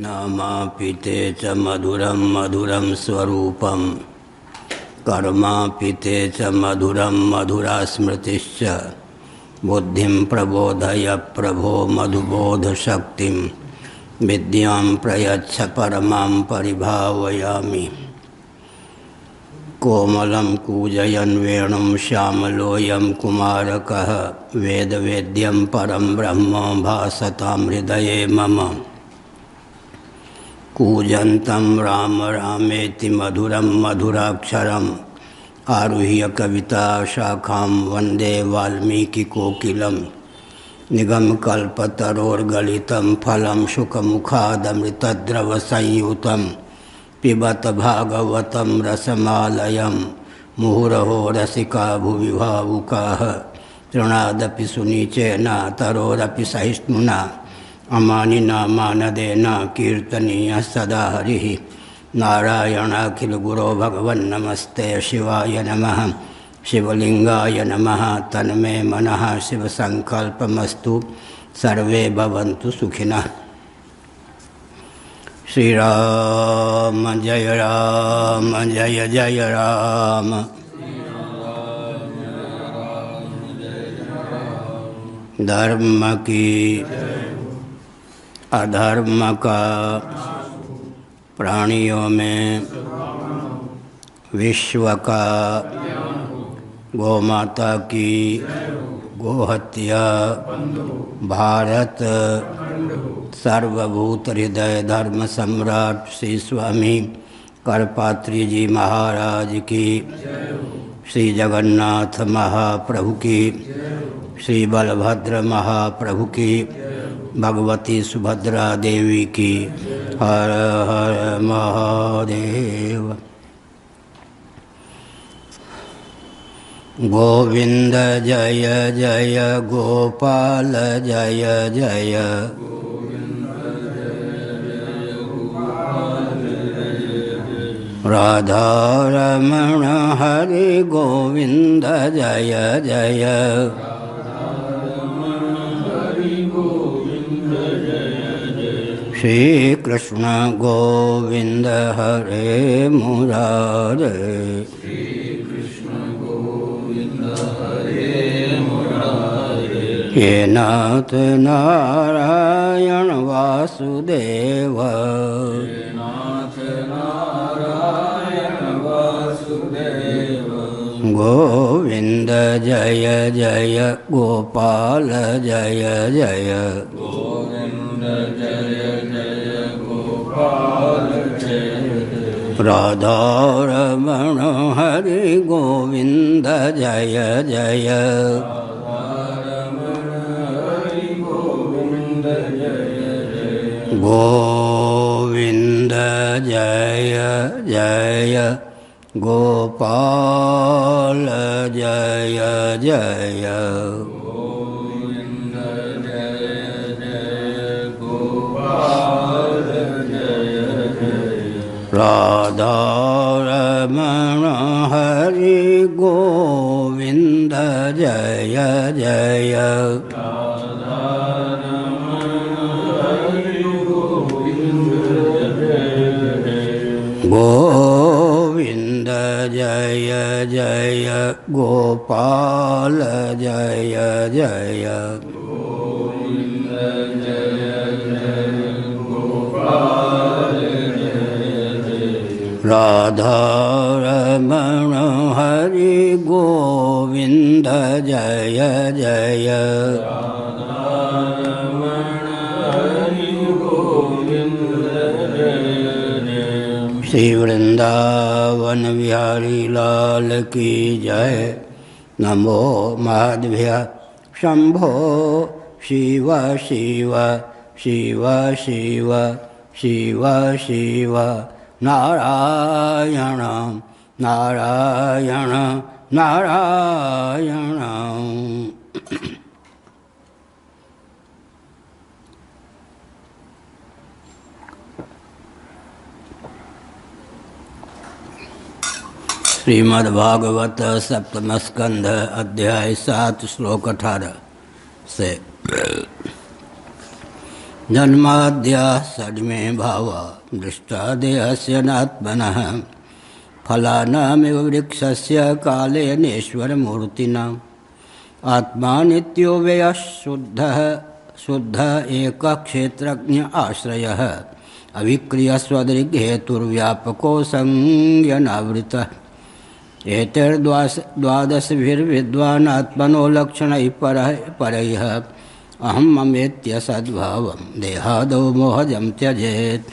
नामापिते च मधुरं मधुरं स्वरूपं कर्मापिते च मधुरं मधुरा स्मृतिश्च बुद्धिं प्रबोधय प्रभो मधुबोधशक्तिं विद्यां प्रयच्छ परमां परिभावयामि। कोमलं कूजयन् वेणुं श्यामलोऽयं कुमारकः वेदवेद्यं परं ब्रह्म भासतां हृदये मम। कूजन्तं राम रामेति मधुरं मधुराक्षरम् आरुह्य कविताशाखां वन्दे वाल्मीकिकोकिलं। निगमकल्पतरोर्गलितं फलं शुकमुखादमृतद्रवसंयुतं पिबत भागवतं रसमालयं मुहुरहो रसिका भुवि भावुकाः। तृणादपि सुनीचेन तरोरपि सहिष्णुना अमानिना मानदेन कीर्तनीयः सदा हरिः। नारायणाखिलगुरो भगवन्नमस्ते शिवाय नमः। शिवलिंगाय नमः। तन्मे मनः शिवसंकल्पमस्तु। सर्वे भवन्तु सुखिनः। श्री राम जय जय राम। धर्म की अधर्म का प्राणियों में विश्व का गौमाता की गोहत्या भारत सर्वभूत हृदय धर्म सम्राट श्री स्वामी करपात्री जी महाराज की, श्री जगन्नाथ महाप्रभु की, श्री बलभद्र महाप्रभु की, भगवती सुभद्रा देवी की। हर हर महादेव। गोविंद जय जय गोपाल जय जय। राधा रमण हरि गोविंद जय जय। श्री कृष्ण गोविंद हरे मुरारे। हे नाथ नारायण वासुदेव। गोविंद जय जय गोपाल जय जय। राधा रमण हरि गोविंद जय जय। गोविंद जय जय गोपाल जय जय। राधा रमण हरि गोविंद जय जय। गोविंद जय जय गोपाल जय जय। राधा रमण हरि गोविंद जय जय। श्री वृंदावन बिहारी लाल की जय। नमो माधव्य शंभो शिव शिव शिव शिव शिव शिव नारायण नारायण नारायण। श्रीमद्भागवत सप्तम स्कंध अध्याय 7 श्लोक 18 से। जन्माद्या सद्मे भावा दृष्टा देहस्य नात्मनः फलानामिव वृक्षस्य कालेनेश्वरमूर्तिना आत्मा नित्यो व्ययः शुद्ध एक क्षेत्रज्ञ आश्रयः अविक्रिय स्वदृग्हेतुर्व्यापको संज्ञनावृतः एतैर्द्वादशभिर्विद्वान् आत्मनो लक्षणैः परैः अहं ममेत्य सद्भावं देहादौ मोहजं त्यजेत्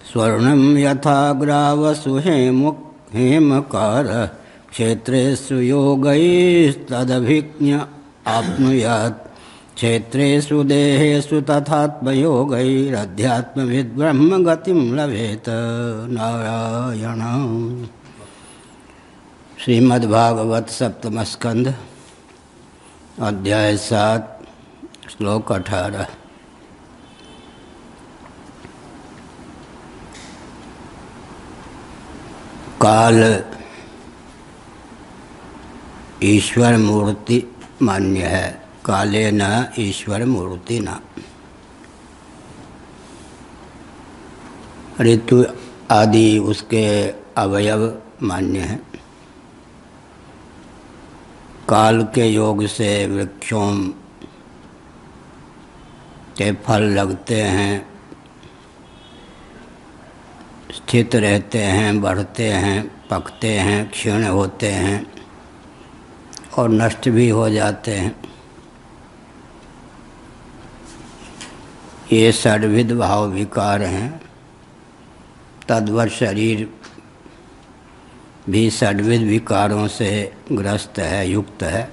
स्वर्णं यथा ग्रावसु हेमकार क्षेत्रेषु योगैस्तदभिज्ञ आप्नुयात् क्षेत्रेषु देहेषु तथात्मयोगैरध्यात्मविद्ब्रह्मगतिं लभेत। नारायण। श्रीमद्भागवत सप्तम स्कंध अध्याय 7 श्लोक 18। काल ईश्वर मूर्ति मान्य है, काले न ईश्वर मूर्ति न। ऋतु आदि उसके अवयव मान्य हैं। काल के योग से वृक्षों के फल लगते हैं, स्थित रहते हैं, बढ़ते हैं, पकते हैं, क्षीण होते हैं और नष्ट भी हो जाते हैं। ये षड्विध भाव विकार हैं। तद्वत् शरीर भी षड्विध विकारों से ग्रस्त है, युक्त है,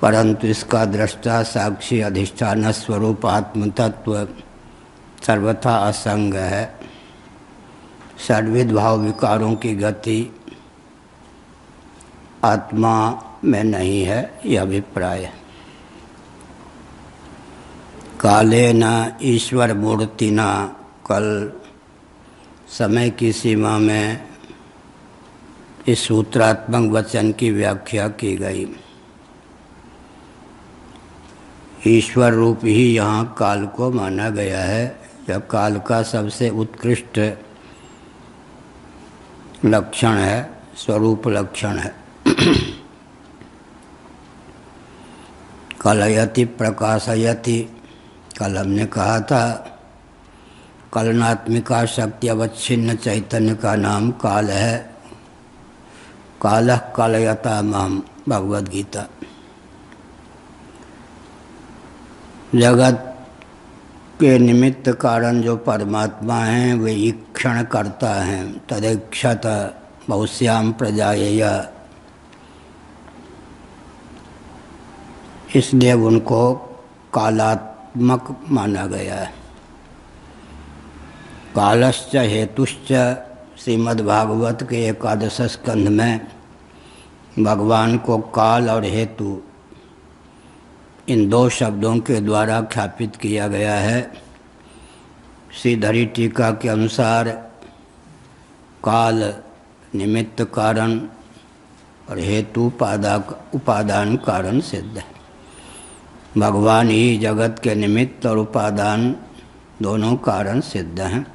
परंतु इसका दृष्टा साक्षी अधिष्ठान स्वरूप आत्म तत्व सर्वथा असंग है। षड्विध भाव विकारों की गति आत्मा में नहीं है, यह अभिप्राय है। काले न ईश्वर मूर्ति न। कल समय की सीमा में इस सूत्रात्मक वचन की व्याख्या की गई। ईश्वर रूप ही यहाँ काल को माना गया है। यह काल का सबसे उत्कृष्ट लक्षण है, स्वरूप लक्षण है। कलयति प्रकाशयति। कल हमने कहा था कलनात्मिका शक्ति अवच्छिन्न चैतन्य का नाम काल है। कालः कलयता माम, भगवद गीता। जगत के निमित्त कारण जो परमात्मा हैं वे ईक्षण करता हैं। तदैक्षत बहुश्याम प्रजाएय, इसलिए उनको कालात्मक माना गया है। कालश्च हेतुश्च। श्रीमद्भागवत के 11 स्कंध में भगवान को काल और हेतु इन दो शब्दों के द्वारा ख्यापित किया गया है। श्रीधरी टीका के अनुसार काल निमित्त कारण और हेतु उपादान कारण सिद्ध है। भगवान ही जगत के निमित्त और उपादान दोनों कारण सिद्ध हैं।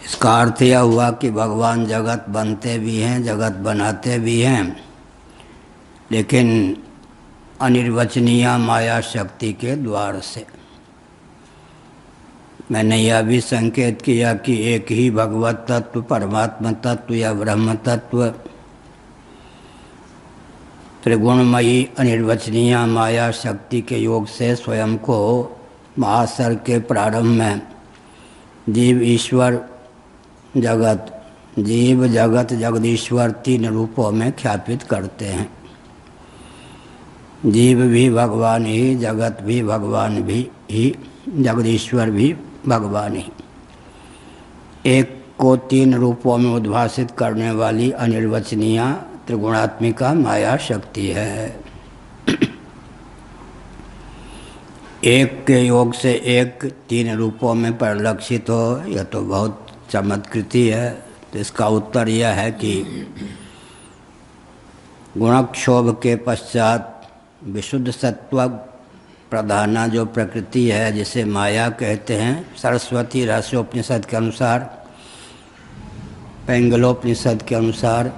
इसका अर्थ यह हुआ कि भगवान जगत बनते भी हैं, जगत बनाते भी हैं, लेकिन अनिर्वचनीय माया शक्ति के द्वार से। मैंने यह भी संकेत किया कि एक ही भगवत तत्व, परमात्मा तत्व या ब्रह्म तत्व त्रिगुणमयी अनिर्वचनीय माया शक्ति के योग से स्वयं को महासर्ग के प्रारंभ में जीव ईश्वर जगत, जीव जगत जगदीश्वर 3 रूपों में ख्यापित करते हैं। जीव भी भगवान ही, जगत भी भगवान भी ही, जगदीश्वर भी भगवान ही। एक को 3 रूपों में उद्भासित करने वाली अनिर्वचनीय त्रिगुणात्मिका माया शक्ति है। एक के योग से एक 3 रूपों में परिलक्षित हो, यह तो बहुत चमत्कृति है। तो इसका उत्तर यह है कि गुणक्षोभ के पश्चात विशुद्ध सत्व प्रधाना जो प्रकृति है जिसे माया कहते हैं, सरस्वती रहस्योपनिषद के अनुसार, पैंगलोपनिषद के अनुसार,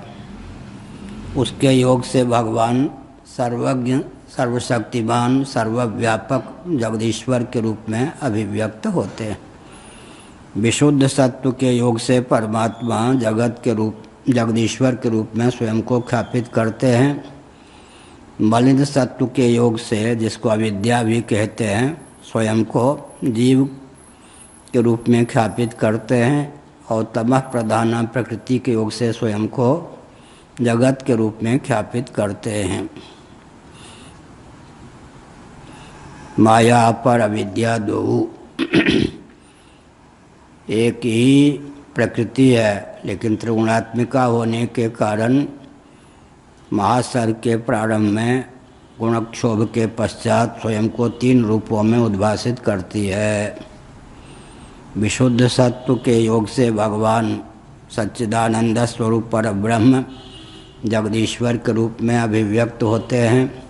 उसके योग से भगवान सर्वज्ञ, सर्वशक्तिमान, सर्वव्यापक जगदीश्वर के रूप में अभिव्यक्त होते हैं। विशुद्ध सत्व के योग से परमात्मा जगत के रूप, जगदीश्वर के रूप में स्वयं को ख्यापित करते हैं। मलिन सत्व के योग से, जिसको अविद्या भी कहते हैं, स्वयं को जीव के रूप में ख्यापित करते हैं। और तमः प्रधान प्रकृति के योग से स्वयं को जगत के रूप में ख्यापित करते हैं। माया पर अविद्या दो एक ही प्रकृति है, लेकिन त्रिगुणात्मिका होने के कारण महासर्ग के प्रारंभ में गुणक्षोभ के पश्चात स्वयं को 3 रूपों में उद्भासित करती है। विशुद्ध सत्व के योग से भगवान सच्चिदानंद स्वरूप पर ब्रह्म जगदीश्वर के रूप में अभिव्यक्त होते हैं।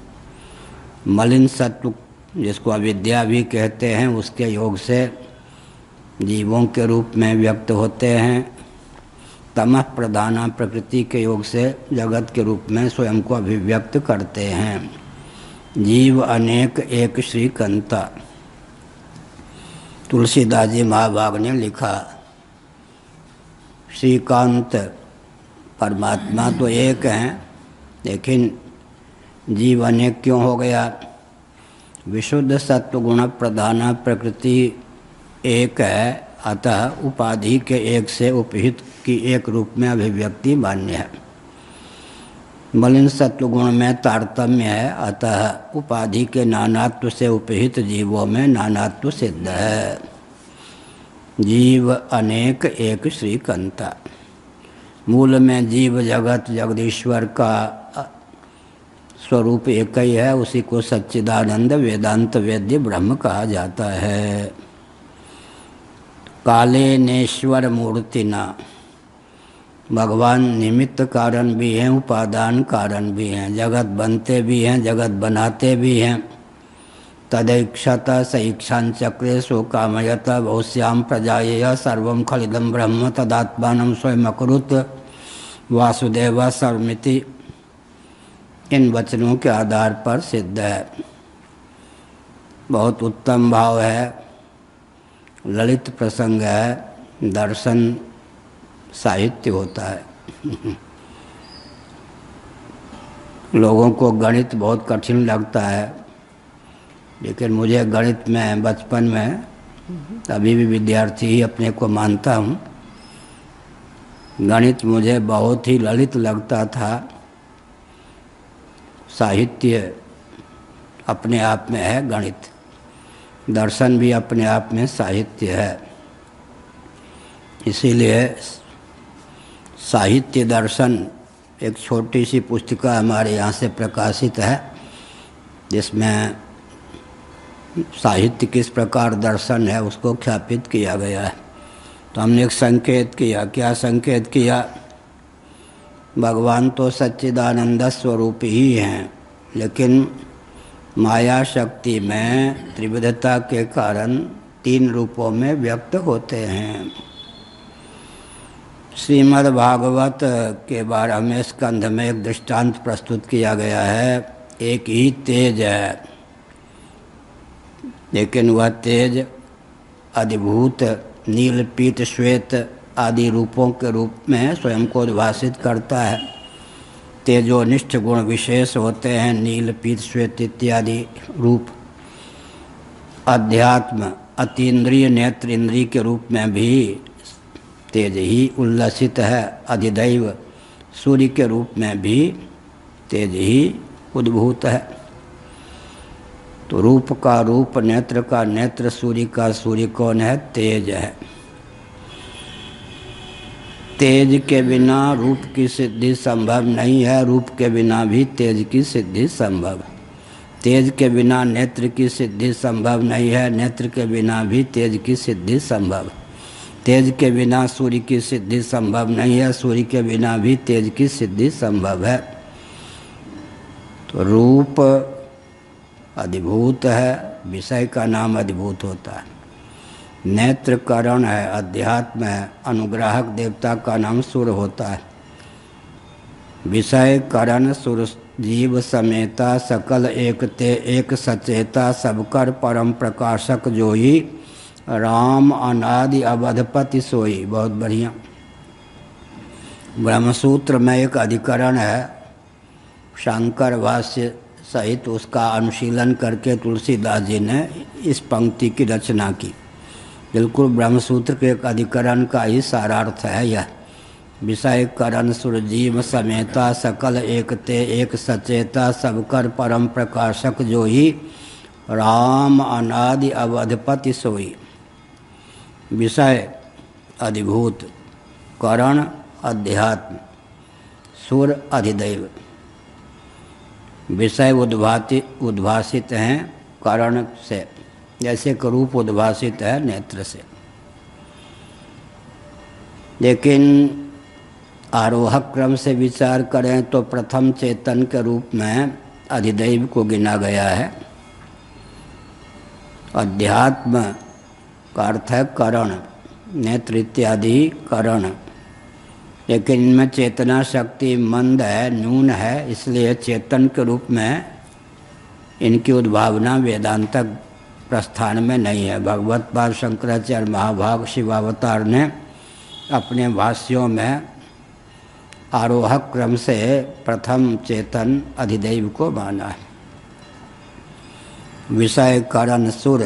मलिन सत्व, जिसको अविद्या भी कहते हैं, उसके योग से जीवों के रूप में व्यक्त होते हैं। तमः प्रधाना प्रकृति के योग से जगत के रूप में स्वयं को अभिव्यक्त करते हैं। जीव अनेक एक श्रीकंता। तुलसीदास जी महाभाग ने लिखा, श्रीकांत परमात्मा तो एक हैं, लेकिन जीव अनेक क्यों हो गया? विशुद्ध सत्व गुण प्रधाना प्रकृति एक है, अतः उपाधि के एक से उपहित की एक रूप में अभिव्यक्ति मान्य है। मलिन सत्व गुण में तारतम्य है, अतः उपाधि के नानात्व से उपहित जीवों में नानात्व सिद्ध है। जीव अनेक एक श्रीकंता। मूल में जीव जगत जगदीश्वर का स्वरूप एक ही है, उसी को सच्चिदानंद वेदांत वेद्य ब्रह्म कहा जाता है। काले नेश्वर मूर्तिना, भगवान निमित्त कारण भी हैं, उपादान कारण भी हैं, जगत बनते भी हैं, जगत बनाते भी हैं। तदैक्षत सईक्षां चक्रे सो कामयत बहुश्याम प्रजायेय सर्वं खलिदं ब्रह्म तदात्मानं स्वयं अकुरुत वासुदेव सर्वमिति। इन वचनों के आधार पर सिद्ध है। बहुत उत्तम भाव है, ललित प्रसंग है, दर्शन साहित्य होता है। लोगों को गणित बहुत कठिन लगता है, लेकिन मुझे गणित में बचपन में, अभी भी विद्यार्थी ही अपने को मानता हूँ, गणित मुझे बहुत ही ललित लगता था। साहित्य अपने आप में है गणित, दर्शन भी अपने आप में साहित्य है। इसीलिए साहित्य दर्शन एक छोटी सी पुस्तिका हमारे यहाँ से प्रकाशित है, जिसमें साहित्य किस प्रकार दर्शन है उसको ख्यापित किया गया है। तो हमने एक संकेत किया। क्या संकेत किया? भगवान तो सच्चिदानंद स्वरूप ही हैं, लेकिन माया शक्ति में त्रिविधता के कारण 3 रूपों में व्यक्त होते हैं। श्रीमद् भागवत के 12वें स्कंध में एक दृष्टांत प्रस्तुत किया गया है। एक ही तेज है, लेकिन वह तेज अधिभूत नील पीत श्वेत आदि रूपों के रूप में स्वयं को उद्भासित करता है। तेजोनिष्ठ गुण विशेष होते हैं, नील पीत श्वेत इत्यादि रूप। अध्यात्म अतीन्द्रिय नेत्र इंद्रिय के रूप में भी तेज ही उल्लसित है। अधिदैव सूर्य के रूप में भी तेज ही उद्भूत है। तो रूप का रूप, नेत्र का नेत्र, सूर्य का सूर्य कौन है? तेज है। तेज के बिना रूप की सिद्धि संभव नहीं है, रूप के बिना भी तेज की सिद्धि संभव। तेज के बिना नेत्र की सिद्धि संभव नहीं है, नेत्र के बिना भी तेज की सिद्धि संभव। तेज के बिना सूर्य की सिद्धि संभव नहीं है, सूर्य के बिना भी तेज की सिद्धि संभव है। तो रूप अधिभूत है, विषय का नाम अधिभूत होता है। नेत्र करण है, अध्यात्म है, अनुग्राहक देवता का नाम सुर होता है। विषय करण सुर जीव समेता, सकल एकते एक सचेता, सबकर परम प्रकाशक जोई, राम अनादि अवधपति सोई। बहुत बढ़िया। ब्रह्मसूत्र में एक अधिकरण है, शंकर भाष्य सहित उसका अनुशीलन करके तुलसीदास जी ने इस पंक्ति की रचना की। बिल्कुल ब्रह्मसूत्र के एक अधिकरण का ही सारार्थ है यह। विषय करण सुरजीव समेता, सकल एकते एक सचेता, सबकर परम प्रकाशक जोई, राम अनादि अवधपति सोई। विषय अधिभूत, करण अध्यात्म, सुर अधिदैव। विषय उद्भासित हैं करण से, जैसे कि रूप उद्भासित है नेत्र से। लेकिन आरोहक क्रम से विचार करें तो प्रथम चेतन के रूप में अधिदैव को गिना गया है। अध्यात्म का अर्थ है करण, नेत्र इत्यादि करण। लेकिन इनमें चेतना शक्ति मंद है, न्यून है, इसलिए चेतन के रूप में इनकी उद्भावना वेदांतक प्रस्थान में नहीं है। भगवत पाद शंकराचार्य महाभाग शिवावतार ने अपने भाष्यों में आरोहक क्रम से प्रथम चेतन अधिदैव को माना है। विषय करण सुर,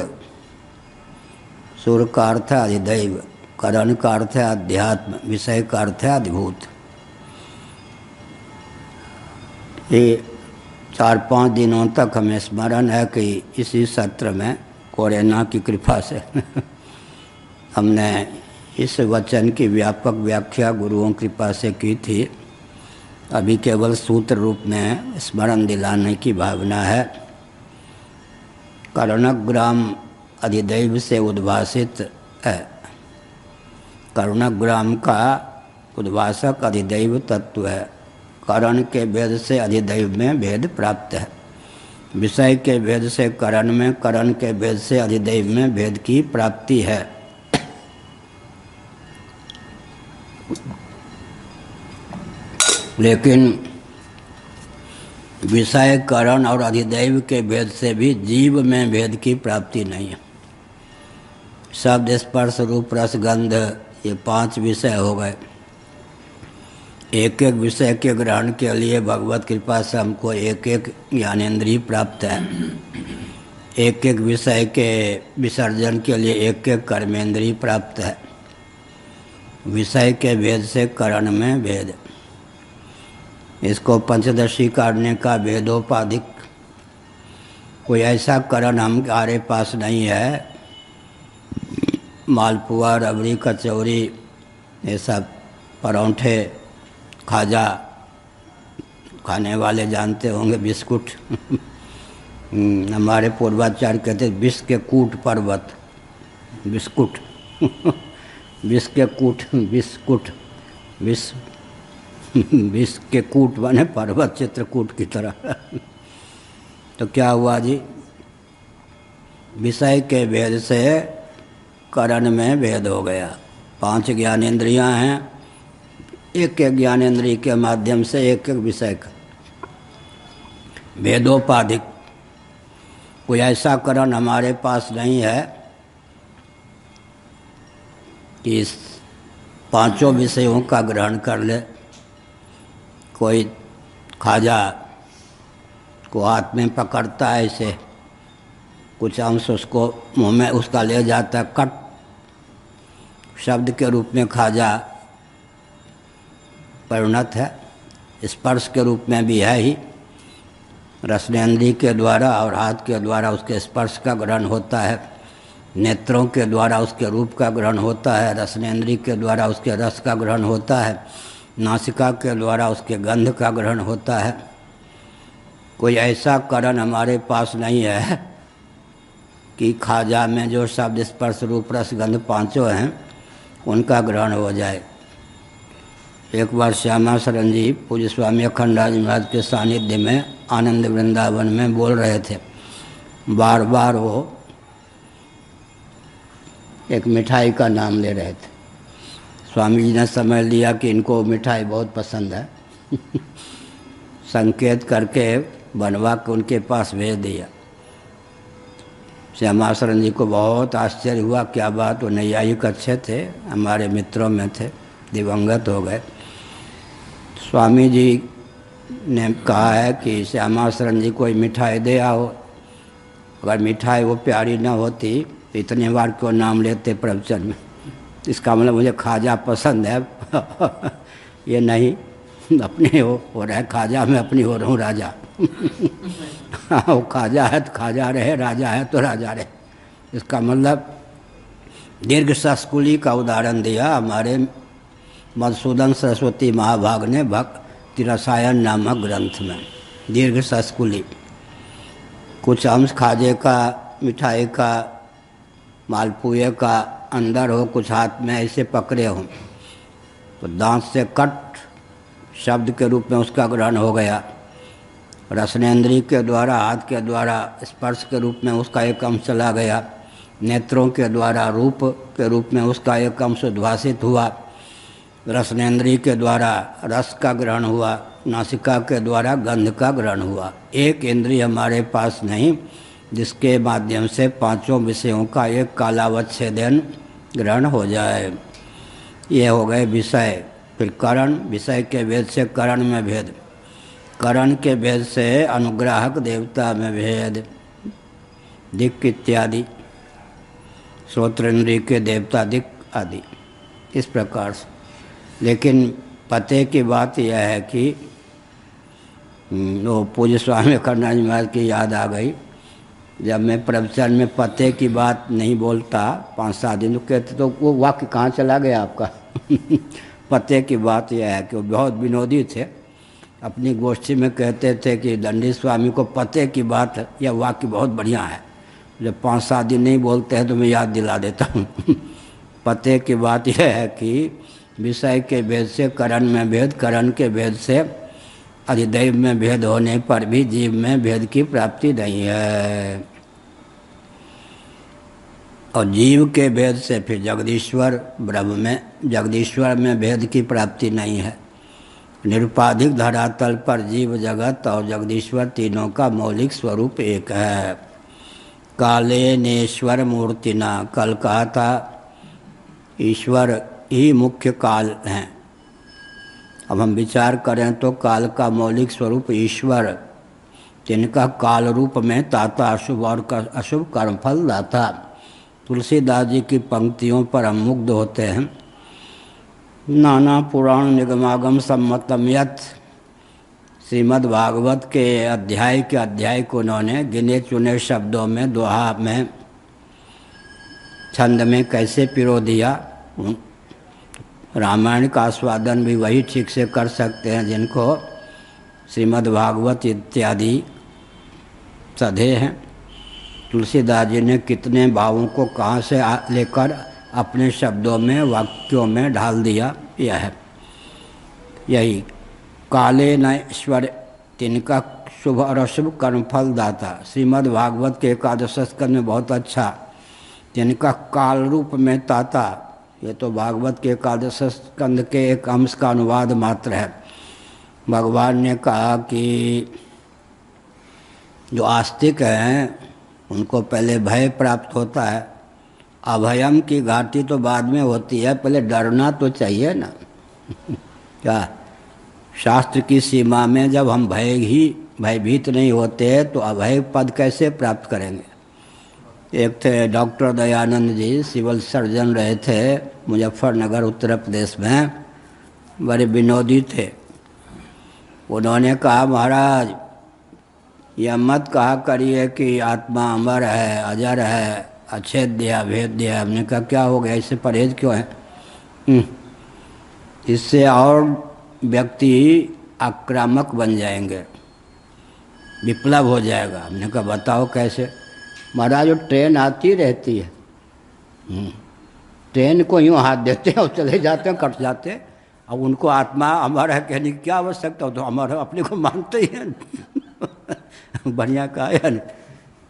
सुर का अर्थ है अधिदैव, करण का अर्थ है अध्यात्म, विषय का अर्थ है अधिभूत। ये 4-5 दिनों तक हमें स्मरण है कि इसी सत्र में कोरेना की कृपा से हमने इस वचन की व्यापक व्याख्या गुरुओं की कृपा से की थी। अभी केवल सूत्र रूप में स्मरण दिलाने की भावना है। करणग्राम अधिदैव से उद्भासित है। करुणग्राम का उद्भासक अधिदैव तत्व है। करण के भेद से अधिदैव में भेद प्राप्त है। विषय के भेद से करण में, करण के भेद से अधिदैव में भेद की प्राप्ति है। लेकिन विषय करण और अधिदैव के भेद से भी जीव में भेद की प्राप्ति नहीं है। शब्द स्पर्श रूप रस गंध, ये 5 विषय हो गए। एक एक विषय के ग्रहण के लिए भगवत कृपा से हमको एक एक ज्ञानेंद्रिय प्राप्त है। एक एक विषय के विसर्जन के लिए एक एक कर्मेंद्रिय प्राप्त है। विषय के भेद से करण में भेद, इसको पंचदशी काटने का भेदोपाधिक। कोई ऐसा करण हमारे पास नहीं है। मालपुआ, रबड़ी, कचौरी, ये सब परांठे, खाजा खाने वाले जानते होंगे, बिस्कुट हमारे पूर्वाचार्य कहते विष के कूट पर्वत, बिस्कुट विष के कूट, बिस्कुट, विष के कूट बने पर्वत, चित्रकूट की तरह। तो क्या हुआ जी? विषय के भेद से करण में भेद हो गया। 5 ज्ञानेंद्रियां हैं, एक एक ज्ञानेंद्रिय के माध्यम से एक एक विषय का भेदोपाधिक। कोई ऐसा करण हमारे पास नहीं है कि इस 5 विषयों का ग्रहण कर ले। कोई खाजा को हाथ में पकड़ता है, ऐसे कुछ अंश उसको मुंह में उसका ले जाता है, कट शब्द के रूप में खाजा परिणत है। स्पर्श के रूप में भी है ही, रसनेंद्रिय के द्वारा और हाथ के द्वारा उसके स्पर्श का ग्रहण होता है। नेत्रों के द्वारा उसके रूप का ग्रहण होता है। रसनेंद्रिय के द्वारा उसके रस का ग्रहण होता है। नासिका के द्वारा उसके गंध का ग्रहण होता है। कोई ऐसा करण हमारे पास नहीं है कि खाजा में जो शब्द स्पर्श रूप रस गंध 5 हैं उनका ग्रहण हो जाए। एक बार श्यामा शरण जी पूज्य स्वामी अखंडानंद महाराज के सानिध्य में आनंद वृंदावन में बोल रहे थे। बार बार वो एक मिठाई का नाम ले रहे थे। स्वामी जी ने समझ लिया कि इनको मिठाई बहुत पसंद है संकेत करके बनवा के उनके पास भेज दिया। श्यामाशरण जी को बहुत आश्चर्य हुआ, क्या बात, वो नैयायिक अच्छे थे, हमारे मित्रों में थे, दिवंगत हो गए। स्वामी जी ने कहा है कि श्यामाशरण जी कोई मिठाई दे आओ। अगर मिठाई वो प्यारी न होती तो इतने बार क्यों नाम लेते प्रवचन में। इसका मतलब मुझे खाजा पसंद है ये नहीं अपने हो रहा है खाजा, मैं अपनी हो रहा हूँ राजा वो खाजा है तो खाजा रहे, राजा है तो राजा रहे। इसका मतलब दीर्घ सस्कुली का उदाहरण दिया हमारे मधुसूदन सरस्वती महाभाग ने भक्ति रसायन नामक ग्रंथ में। दीर्घ सस्कुली, कुछ अंश खाजे का, मिठाई का, मालपुए का अंदर हो, कुछ हाथ में ऐसे पकड़े हों तो दांत से कट शब्द के रूप में उसका ग्रहण हो गया। रसनेन्द्रिय के द्वारा, हाथ के द्वारा स्पर्श के रूप में उसका एक अंश चला गया। नेत्रों के द्वारा रूप के रूप में उसका एक अंश उद्भासित हुआ। रसनेन्द्रिय के द्वारा रस का ग्रहण हुआ। नासिका के द्वारा गंध का ग्रहण हुआ। एक इंद्रिय हमारे पास नहीं जिसके माध्यम से पांचों विषयों का एक कालावच्छेदन ग्रहण हो जाए। ये हो गए विषय। फिर करण, विषय के भेद से करण में भेद, करण के भेद से अनुग्राहक देवता में भेद, दिक् इत्यादि, श्रोत्रेंद्रिय के देवता दिक् आदि, इस प्रकार से। लेकिन पते की बात यह है कि वो पूज्य स्वामी खन्ना जी महाराज की याद आ गई। जब मैं प्रवचन में पते की बात नहीं बोलता 5-7 दिन, तो कहते तो वो वाक्य कहाँ चला गया आपका पते की बात यह है कि वो बहुत विनोदी थे। अपनी गोष्ठी में कहते थे कि दंडी स्वामी को पते की बात है, यह वाक्य बहुत बढ़िया है। जब 5-7 दिन नहीं बोलते हैं तो मैं याद दिला देता हूँ पते की बात यह है कि विषय के भेद से करण में भेद, करण के भेद से अधिदैव में भेद होने पर भी जीव में भेद की प्राप्ति नहीं है। और जीव के भेद से फिर जगदीश्वर ब्रह्म में, जगदीश्वर में भेद की प्राप्ति नहीं है। निरुपाधिक धरातल पर जीव जगत और जगदीश्वर तीनों का मौलिक स्वरूप एक है। काले नेश्वर मूर्तिना, कल कहा था ईश्वर ही मुख्य काल हैं। अब हम विचार करें तो काल का मौलिक स्वरूप ईश्वर, जिनका काल रूप में ताता अशुभ और अशुभ कर्मफल दाता। तुलसीदास जी की पंक्तियों पर हम मुग्ध होते हैं। नाना पुराण निगमागम सम्मतम यत्, श्रीमद् भागवत के अध्याय को उन्होंने गिने चुने शब्दों में, दोहा में, छंद में कैसे पिरो दिया। रामायण का आस्वादन भी वही ठीक से कर सकते हैं जिनको श्रीमद् भागवत इत्यादि सधे हैं। तुलसीदास जी ने कितने भावों को कहाँ से लेकर अपने शब्दों में, वाक्यों में ढाल दिया। यह है यही काले न ईश्वर, तिनका शुभ और अशुभ कर्मफल दाता। श्रीमद् भागवत के 11 स्कंद में बहुत अच्छा, जिनका काल रूप में ताता। ये तो भागवत के 11 स्कंद के एक अंश का अनुवाद मात्र है। भगवान ने कहा कि जो आस्तिक हैं उनको पहले भय प्राप्त होता है। अभयम की घाटी तो बाद में होती है, पहले डरना तो चाहिए ना क्या शास्त्र की सीमा में जब हम भयभीत नहीं होते तो अभय पद कैसे प्राप्त करेंगे। एक थे doctor Dayanand ji, civil surgeon रहे थे मुजफ्फरनगर उत्तर प्रदेश में, बड़े विनोदी थे। उन्होंने कहा महाराज यह मत कहा करिए कि आत्मा अमर है, अजर है, अछेद्य, अभेद्य है। हमने कहा क्या हो गया, इससे परहेज क्यों है। इससे और व्यक्ति आक्रामक बन जाएंगे, विप्लव हो जाएगा। हमने कहा बताओ कैसे। महाराज वो ट्रेन आती रहती है, ट्रेन को यूँ हाथ देते हैं और चले जाते हैं, कट जाते हैं। अब उनको आत्मा अमर है कहने की क्या आवश्यकता हो, तो अमर है, अपने को मानते ही हैं बढ़िया कहा है।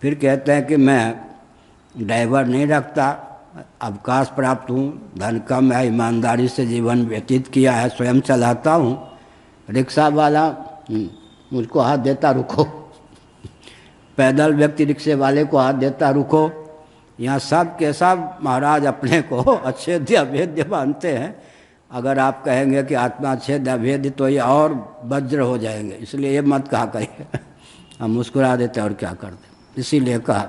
फिर कहते हैं कि मैं ड्राइवर नहीं रखता, अवकाश प्राप्त हूँ, धन कम है, ईमानदारी से जीवन व्यतीत किया है, स्वयं चलाता हूँ। रिक्शा वाला मुझको हाथ देता रुको, पैदल व्यक्ति रिक्शे वाले को हाथ देता रुको। यहाँ सब के सब महाराज अपने को अच्छेद्य अभेद्य मानते हैं। अगर आप कहेंगे कि आत्मा अच्छेद्य अभेद्य तो ये और वज्र हो जाएंगे, इसलिए ये मत कहा करिए। हम मुस्कुरा देते और क्या करते, इसीलिए कहा।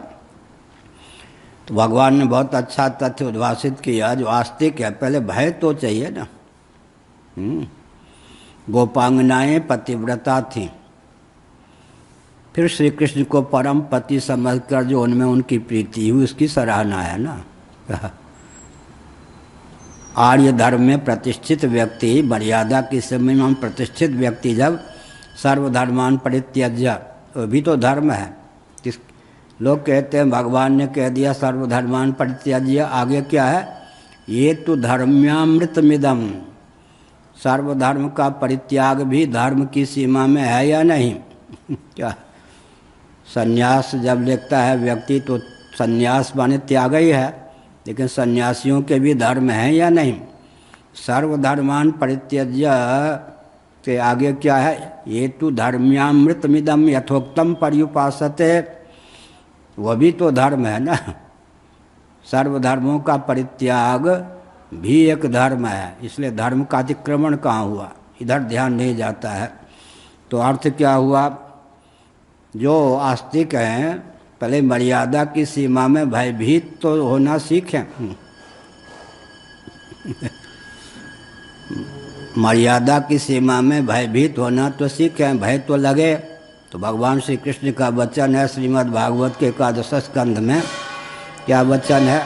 तो भगवान ने बहुत अच्छा तथ्य उद्भाषित किया, जो आस्तिक है पहले भय तो चाहिए ना। गोपांगनाएं पतिव्रता थीं, फिर श्री कृष्ण को परम पति समझकर जो उनमें उनकी प्रीति हुई, उसकी सराहना है ना। आर्य धर्म में प्रतिष्ठित व्यक्ति, मर्यादा के समय में हम प्रतिष्ठित व्यक्ति जब सर्वधर्मान परित्यज्य, वो भी तो धर्म है। लोग कहते हैं भगवान ने कह दिया सर्वधर्मान परित्यज्य, आगे क्या है, ये तो धर्म्यामृतमिदम, सर्वधर्म का परित्याग भी धर्म की सीमा में है या नहीं। क्या संन्यास जब लेता है व्यक्ति तो संन्यास माने त्याग ही है, लेकिन सन्यासियों के भी धर्म हैं या नहीं। सर्वधर्मान परित्यज्य के आगे क्या है, ये तो धर्म्यामृतमिदम यथोक्तम पर्युपासते, वह भी तो धर्म है ना। सर्वधर्मों का परित्याग भी एक धर्म है, इसलिए धर्म का अतिक्रमण कहाँ हुआ, इधर ध्यान नहीं जाता है। तो अर्थ क्या हुआ, जो आस्तिक हैं पहले मर्यादा की सीमा में भयभीत तो होना सीखें। मर्यादा की सीमा में भयभीत होना तो सीखें, भय तो लगे। तो भगवान श्री कृष्ण का वचन है श्रीमद् भागवत के 11 स्कंध में, क्या वचन है,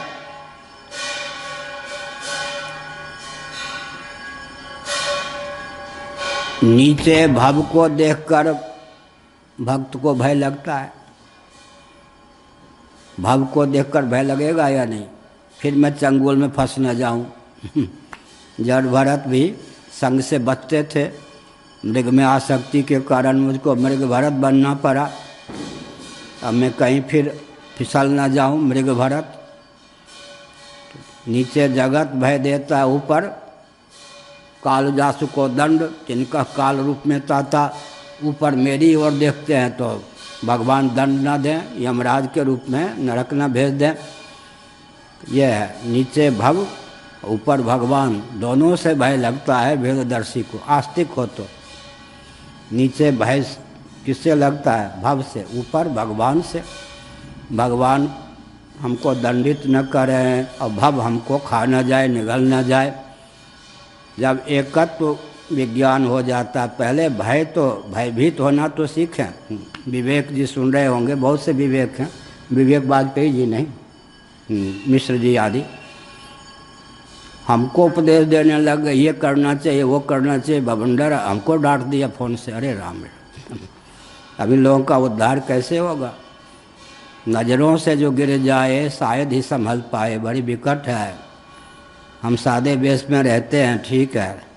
नीचे भव को देखकर भक्त को भय लगता है। भव को देखकर भय लगेगा या नहीं, फिर मैं चंगुल में फंस न जाऊं। जड़ भरत भी संग से बचते थे, मृग में आसक्ति के कारण मुझको मृग भरत बनना पड़ा। अब मैं कहीं फिर फिसल ना जाऊं मृग भरत। नीचे जगत भय देता, ऊपर काल जासु को दंड, जिनका काल रूप में ताता ऊपर मेरी ओर देखते हैं तो भगवान दंड ना दें, यमराज के रूप में नरक ना भेज दें। यह है नीचे भव ऊपर भगवान, दोनों से भय लगता है वेददर्शी को। आस्तिक हो तो नीचे भय किससे लगता है, भव से, ऊपर भगवान से। भगवान हमको दंडित न करें और भव हमको खा न जाए, निगल न जाए। जब एकत्व विज्ञान हो जाता, पहले भय तो भयभीत होना तो सीखें। विवेक जी सुन रहे होंगे, बहुत से विवेक हैं, विवेक वाजपेयी जी नहीं, मिश्र जी आदि, हमको उपदेश देने लग गए, ये करना चाहिए वो करना चाहिए। भवंडर हमको डांट दिया फ़ोन से, अरे राम, अभी लोगों का उद्धार कैसे होगा। नज़रों से जो गिर जाए शायद ही संभल पाए, बड़ी विकट है। हम सादे वेश में रहते हैं, ठीक है,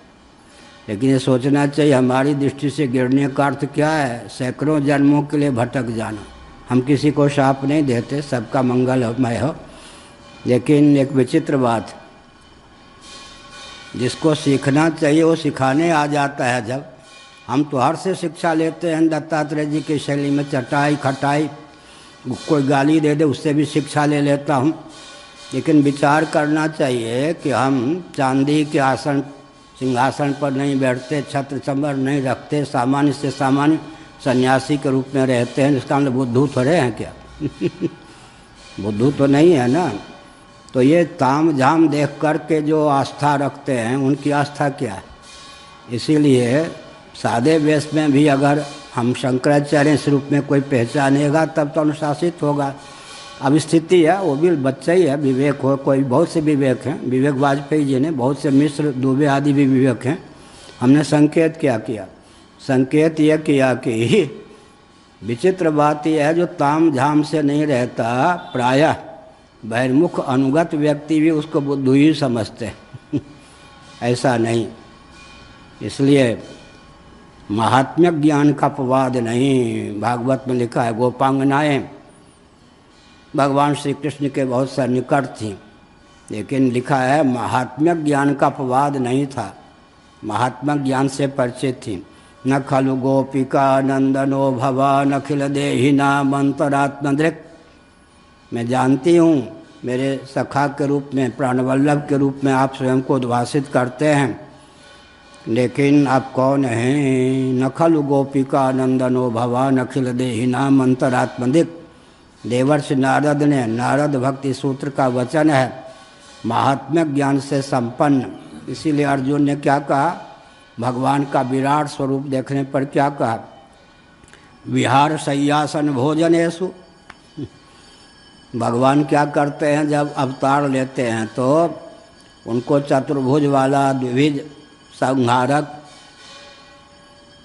लेकिन ये सोचना चाहिए हमारी दृष्टि से गिरने का अर्थ क्या है, सैकड़ों जन्मों के लिए भटक जाना। हम किसी को शाप नहीं देते, सबका मंगलमय हो, लेकिन एक विचित्र बात, जिसको सीखना चाहिए वो सिखाने आ जाता है। जब हम तो हर से शिक्षा लेते हैं दत्तात्रेय जी की शैली में, चटाई खटाई, कोई गाली दे दे उससे भी शिक्षा ले लेता हूँ। लेकिन विचार करना चाहिए कि हम चांदी के आसन सिंहासन पर नहीं बैठते, छत्र चंबर नहीं रखते, सामान्य से सामान्य सन्यासी के रूप में रहते हैं। इसका मतलब बुद्धू थोड़े हैं क्या? बुद्धू तो नहीं है ना। तो ये ताम झाम देख कर के जो आस्था रखते हैं, उनकी आस्था क्या है। इसीलिए सादे वेश में भी अगर हम शंकराचार्य इस रूप में कोई पहचानेगा तब तो अनुशासित होगा। अब स्थिति है, वो भी बच्चा ही है, विवेक हो, कोई बहुत से विवेक हैं, विवेक वाजपेयी जी ने, बहुत से मिश्र दुबे आदि भी विवेक हैं। हमने संकेत क्या किया, संकेत यह किया कि विचित्र बात यह है, जो ताम झाम से नहीं रहता, प्रायः बहिर्मुख अनुगत व्यक्ति भी उसको बुद्धू ही समझते हैं। ऐसा नहीं। इसलिए महात्म्य ज्ञान का अपवाद नहीं। भागवत में लिखा है, गोपांगनाएं भगवान श्री कृष्ण के बहुत सन्निकट थीं, लेकिन लिखा है महात्म्य ज्ञान का अपवाद नहीं था, महात्मा ज्ञान से परिचित थी। न खलु गोपिका नंदनो भवान अखिल देहिनाम अंतरात्मदृक्, मैं जानती हूँ मेरे सखा के रूप में, प्राणवल्लभ के रूप में आप स्वयं को उद्भासित करते हैं, लेकिन आप कौन हैं? न खलु गोपिका नंदनो भवान अखिल देहिनाम अंतरात्मदृक्। देवर्षि नारद ने, नारद भक्ति सूत्र का वचन है, महात्म्य ज्ञान से संपन्न। इसीलिए अर्जुन ने क्या कहा? भगवान का विराट स्वरूप देखने पर क्या कहा? विहार शय्यासन भोजनेषु। भगवान क्या करते हैं जब अवतार लेते हैं तो उनको चतुर्भुज वाला, द्विभुज संहारक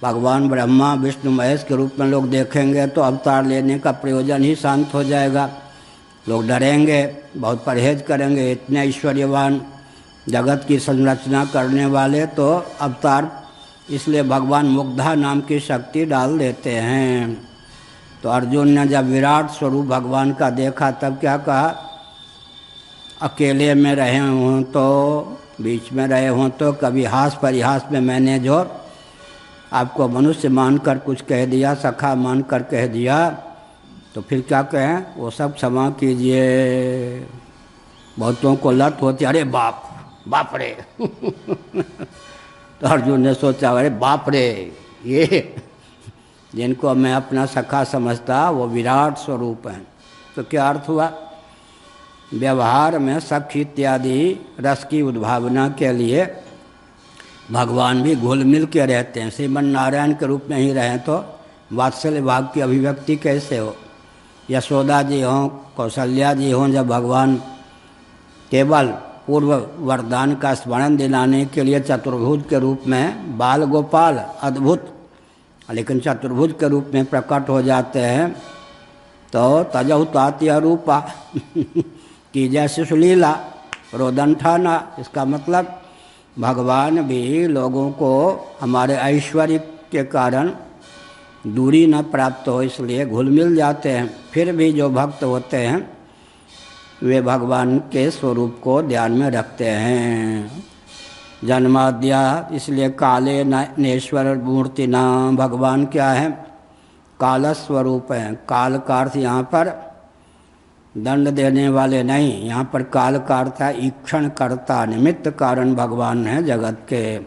भगवान ब्रह्मा विष्णु महेश के रूप में लोग देखेंगे तो अवतार लेने का प्रयोजन ही शांत हो जाएगा। लोग डरेंगे, बहुत परहेज करेंगे। इतने ऐश्वर्यवान जगत की संरचना करने वाले तो अवतार, इसलिए भगवान मुग्धा नाम की शक्ति डाल देते हैं। तो अर्जुन ने जब विराट स्वरूप भगवान का देखा तब क्या कहा? अकेले में रहे हों तो, बीच में रहे हों तो, कभी हास परिहास में मैंने जो आपको मनुष्य मानकर कुछ कह दिया, सखा मानकर कह दिया, तो फिर क्या कहें? वो सब क्षमा कीजिए। बहुतों को लत होती, अरे बाप बाप रे तो अर्जुन ने सोचा, अरे बाप रे, ये जिनको मैं अपना सखा समझता वो विराट स्वरूप हैं। तो क्या अर्थ हुआ? व्यवहार में सख्य इत्यादि रस की उद्भावना के लिए भगवान भी घुल मिल के रहते हैं। श्रीमन नारायण के रूप में ही रहें तो वात्सल्य भाव की अभिव्यक्ति कैसे हो? यशोदा जी हों, कौशल्या जी हों, जब भगवान केवल पूर्व वरदान का स्मरण दिलाने के लिए चतुर्भुज के रूप में, बाल गोपाल अद्भुत, लेकिन चतुर्भुज के रूप में प्रकट हो जाते हैं तो तजहु तात्या रूपा की जैसे सुलीला रोदन ठाना। इसका मतलब भगवान भी लोगों को हमारे ऐश्वर्य के कारण दूरी न प्राप्त हो इसलिए घुल मिल जाते हैं। फिर भी जो भक्त होते हैं वे भगवान के स्वरूप को ध्यान में रखते हैं। जन्माद्या, इसलिए काले नेश्वर मूर्ति नाम, भगवान क्या है? काल स्वरूप हैं। काल का अर्थ यहाँ पर दंड देने वाले नहीं, यहाँ पर काल का अर्थ है ईक्षण कर्ता, निमित्त कारण भगवान हैं जगत के,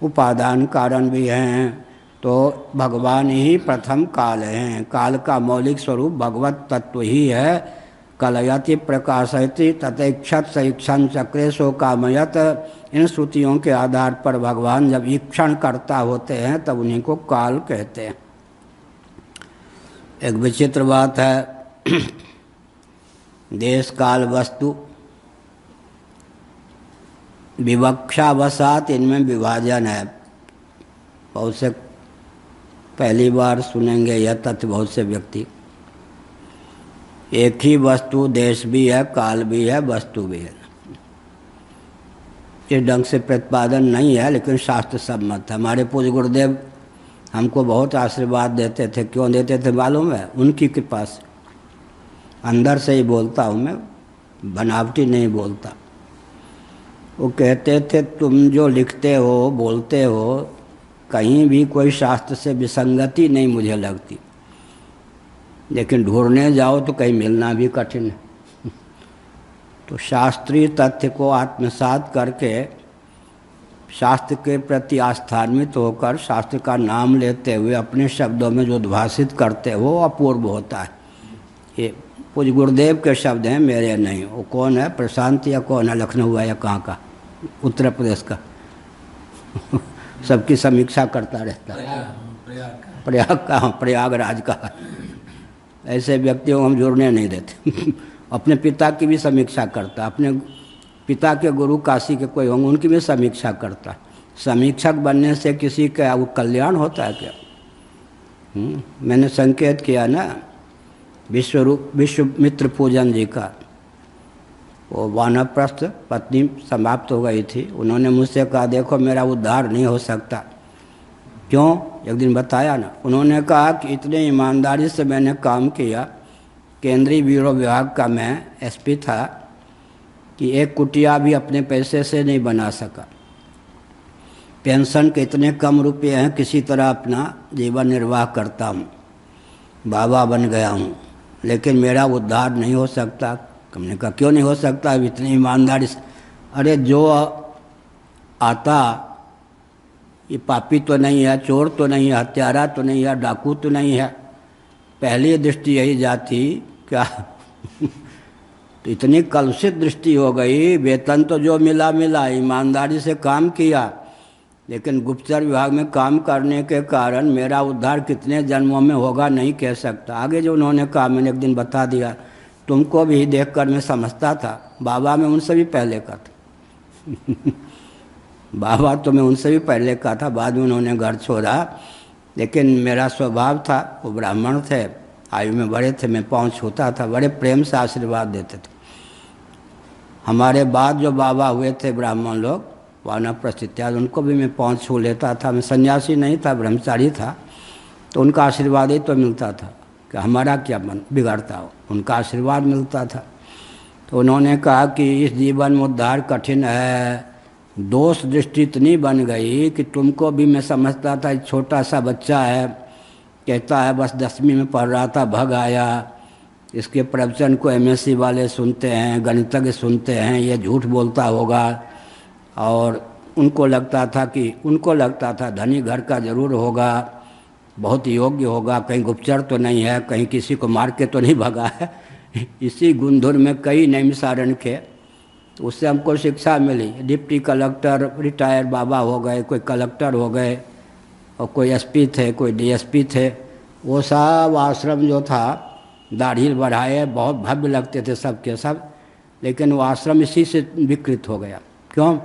उपादान कारण भी हैं। तो भगवान ही प्रथम काल हैं। काल का मौलिक स्वरूप भगवत तत्व ही है। कलयति प्रकाशयति तथैक्षत सईक्षण चक्रे सो कामयत। इन श्रुतियों के आधार पर भगवान जब ईक्षण करता होते हैं तब उन्हीं को काल कहते हैं। एक विचित्र बात है, देश काल वस्तु विवक्षावसात इनमें विभाजन है। बहुत से पहली बार सुनेंगे यह तथ्य बहुत से व्यक्ति। एक ही वस्तु देश भी है, काल भी है, वस्तु भी है। इस ढंग से प्रतिपादन नहीं है लेकिन शास्त्र सम्मत है। हमारे पूज्य गुरुदेव हमको बहुत आशीर्वाद देते थे। क्यों देते थे मालूम है? उनकी कृपा से। अंदर से ही बोलता हूँ मैं, बनावटी नहीं बोलता। वो कहते थे तुम जो लिखते हो, बोलते हो, कहीं भी कोई शास्त्र से विसंगति नहीं मुझे लगती, लेकिन ढूंढने जाओ तो कहीं मिलना भी कठिन है। तो शास्त्रीय तथ्य को आत्मसात करके शास्त्र के प्रति आस्थान्वित होकर शास्त्र का नाम लेते हुए अपने शब्दों में जो उद्भासित करते वो अपूर्व होता है। ये पूज्य गुरुदेव के शब्द हैं, मेरे नहीं। वो कौन है? प्रशांत या कौन है? लखनऊ है या कहाँ का? उत्तर प्रदेश का सबकी समीक्षा करता रहता है। प्रयाग का, प्रयागराज का। ऐसे व्यक्तियों को हम जुड़ने नहीं देते। अपने पिता की भी समीक्षा करता, अपने पिता के गुरु काशी के कोई होंगे उनकी भी समीक्षा करता। समीक्षक बनने से किसी का वो कल्याण होता है क्या? मैंने संकेत किया ना विश्वामित्र पूजन जी का। वो वानप्रस्थ पत्नी समाप्त हो गई थी। उन्होंने मुझसे कहा देखो मेरा उद्धार नहीं हो सकता। क्यों? एक दिन बताया ना। उन्होंने कहा कि इतने ईमानदारी से मैंने काम किया, केंद्रीय ब्यूरो विभाग का मैं एसपी था कि एक कुटिया भी अपने पैसे से नहीं बना सका। पेंशन के इतने कम रुपये हैं, किसी तरह अपना जीवन निर्वाह करता हूँ, बाबा बन गया हूँ, लेकिन मेरा उद्धार नहीं हो सकता। हमने कहा क्यों नहीं हो सकता, इतनी ईमानदारी से। अरे जो आता ये पापी तो नहीं है, चोर तो नहीं है, हत्यारा तो नहीं है, डाकू तो नहीं है। पहली दृष्टि यही जाती क्या तो इतनी कलुषित दृष्टि हो गई। वेतन तो जो मिला मिला, ईमानदारी से काम किया, लेकिन गुप्तचर विभाग में काम करने के कारण मेरा उद्धार कितने जन्मों में होगा नहीं कह सकता। आगे जो उन्होंने कहा मैंने एक दिन बता दिया, तुमको भी देखकर मैं समझता था बाबा मैं उनसे भी पहले का था बाबा तो मैं उनसे भी पहले का था, बाद में उन्होंने घर छोड़ा, लेकिन मेरा स्वभाव था, वो ब्राह्मण थे, आयु में बड़े थे, मैं पाँव छूता था, बड़े प्रेम से आशीर्वाद देते थे। हमारे बाद जो बाबा हुए थे ब्राह्मण लोग, वानप्रस्थ इत्यादि, उनको भी मैं पाँव छू लेता था। मैं सन्यासी नहीं था, ब्रह्मचारी था, तो उनका आशीर्वाद ही तो मिलता था कि हमारा क्या मन बिगड़ता हो, उनका आशीर्वाद मिलता था। तो उन्होंने कहा कि इस जीवन में उद्धार कठिन है। दोष दृष्टि इतनी बन गई कि तुमको भी मैं समझता था एक छोटा सा बच्चा है, कहता है बस 10वीं में पढ़ रहा था, भग आया, इसके प्रवचन को एमएससी वाले सुनते हैं, गणितज्ञ सुनते हैं, ये झूठ बोलता होगा। और उनको लगता था धनी घर का जरूर होगा, बहुत योग्य होगा, कहीं गुप्तचर तो नहीं है, कहीं किसी को मार के तो नहीं भगा है इसी गुणधुर में कई नैमिषारण्य के, तो उससे हमको शिक्षा मिली। डिप्टी कलेक्टर रिटायर बाबा हो गए, कोई कलेक्टर हो गए, और कोई एसपी थे, कोई डीएसपी थे। वो सब आश्रम जो था दाढ़ी बढ़ाए, बहुत भव्य लगते थे सब के सब, लेकिन वो आश्रम इसी से विकृत हो गया। क्यों?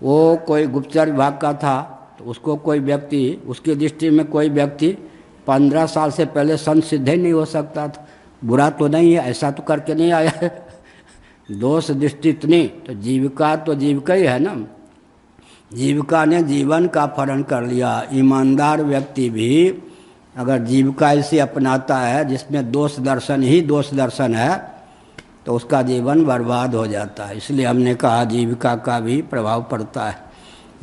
वो कोई गुप्तचर विभाग का था, तो उसको कोई व्यक्ति, उसकी दृष्टि में कोई व्यक्ति 15 साल से पहले संत सिद्ध ही नहीं हो सकता था। बुरा तो नहीं है, ऐसा तो करके नहीं आया है दोष दृष्टि इतनी, तो जीविका ही है ना। जीविका ने जीवन का फरण कर लिया। ईमानदार व्यक्ति भी अगर जीविका इसे अपनाता है जिसमें दोष दर्शन है, तो उसका जीवन बर्बाद हो जाता है। इसलिए हमने कहा जीविका का भी प्रभाव पड़ता है।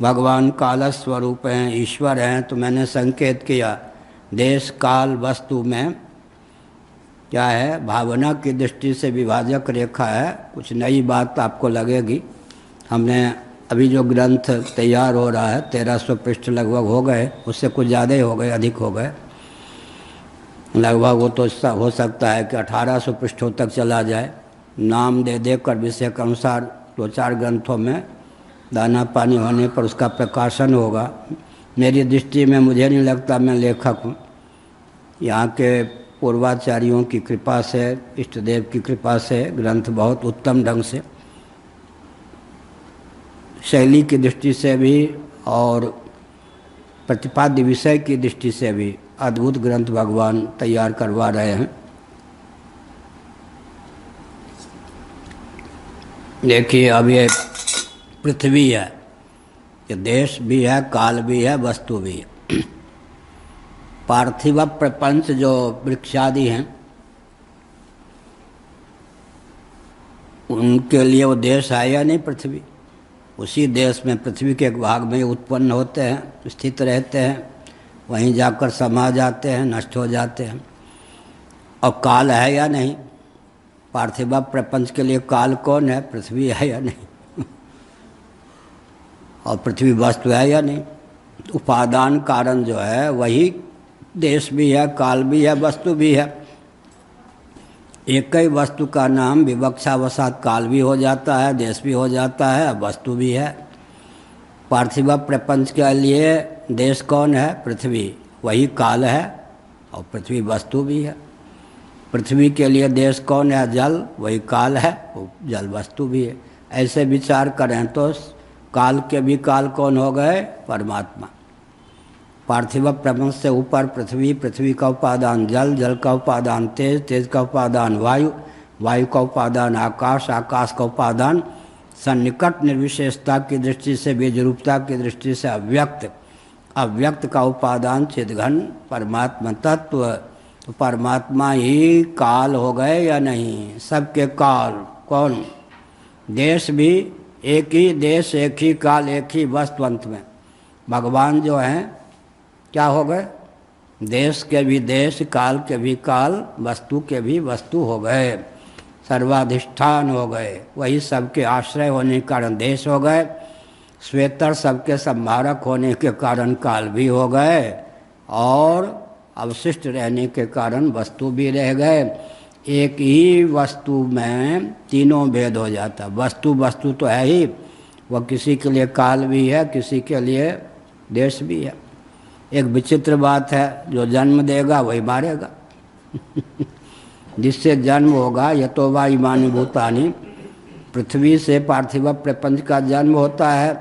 भगवान काल स्वरूप हैं, ईश्वर हैं, तो मैंने संकेत किया देश काल वस्तु में क्या है, भावना की दृष्टि से विभाजक रेखा है। कुछ नई बात आपको लगेगी। हमने अभी जो ग्रंथ तैयार हो रहा है 1300 पृष्ठ लगभग हो गए, उससे कुछ ज़्यादा ही हो गए, अधिक हो गए लगभग। वो तो हो सकता है कि 1800 पृष्ठों तक चला जाए। नाम दे देकर विषय के अनुसार 2-4 ग्रंथों में दाना पानी होने पर उसका प्रकाशन होगा। मेरी दृष्टि में मुझे नहीं लगता मैं लेखक हूँ। यहाँ के पूर्वाचार्यों की कृपा से, इष्ट देव की कृपा से ग्रंथ बहुत उत्तम ढंग से, शैली की दृष्टि से भी और प्रतिपाद्य विषय की दृष्टि से भी अद्भुत ग्रंथ भगवान तैयार करवा रहे हैं। देखिए अब ये पृथ्वी है, ये देश भी है, काल भी है, वस्तु भी है। पार्थिव प्रपंच जो वृक्षादि हैं उनके लिए वो देश है या नहीं पृथ्वी। उसी देश में पृथ्वी के एक भाग में उत्पन्न होते हैं, स्थित रहते हैं, वहीं जाकर समा जाते हैं, नष्ट हो जाते हैं। और काल है या नहीं, पार्थिव प्रपंच के लिए काल कौन है, पृथ्वी है या नहीं और पृथ्वी वस्तु है या नहीं। उपादान कारण जो है वही देश भी है, काल भी है, वस्तु भी है। एक ही वस्तु का नाम विवक्षावसात काल भी हो जाता है, देश भी हो जाता है, वस्तु भी है। पार्थिव प्रपंच के लिए देश कौन है, पृथ्वी, वही काल है और पृथ्वी वस्तु भी है। पृथ्वी के लिए देश कौन है, जल, वही काल है, वो जल वस्तु भी है। ऐसे विचार करें तो काल के भी काल कौन हो गए, परमात्मा। पार्थिव प्रपंच से ऊपर पृथ्वी, पृथ्वी का उपादान जल, जल का उपादान तेज, तेज का उपादान वायु, वायु का उपादान आकाश, आकाश का उपादान सन्निकट निर्विशेषता की दृष्टि से, बीजरूपता की दृष्टि से अव्यक्त, अव्यक्त का उपादान चिद्घन परमात्मा तत्व। तो परमात्मा ही काल हो गए या नहीं? सबके काल। कौन? देश भी एक ही देश, एक ही काल, एक ही वस्तु। अंत में भगवान जो हैं क्या हो गए? देश के भी देश, काल के भी काल, वस्तु के भी वस्तु हो गए, सर्वाधिष्ठान हो गए। वही सबके आश्रय होने के कारण देश हो गए, श्वेतर सबके संहारक होने के कारण काल भी हो गए, और अवशिष्ट रहने के कारण वस्तु भी रह गए। एक ही वस्तु में तीनों भेद हो जाता। वस्तु वस्तु तो है ही, वह किसी के लिए काल भी है, किसी के लिए देश भी है। एक विचित्र बात है, जो जन्म देगा वही मारेगा। जिससे जन्म होगा, यतो वा इमानि भूतानि, पृथ्वी से पार्थिव प्रपंच का जन्म होता है,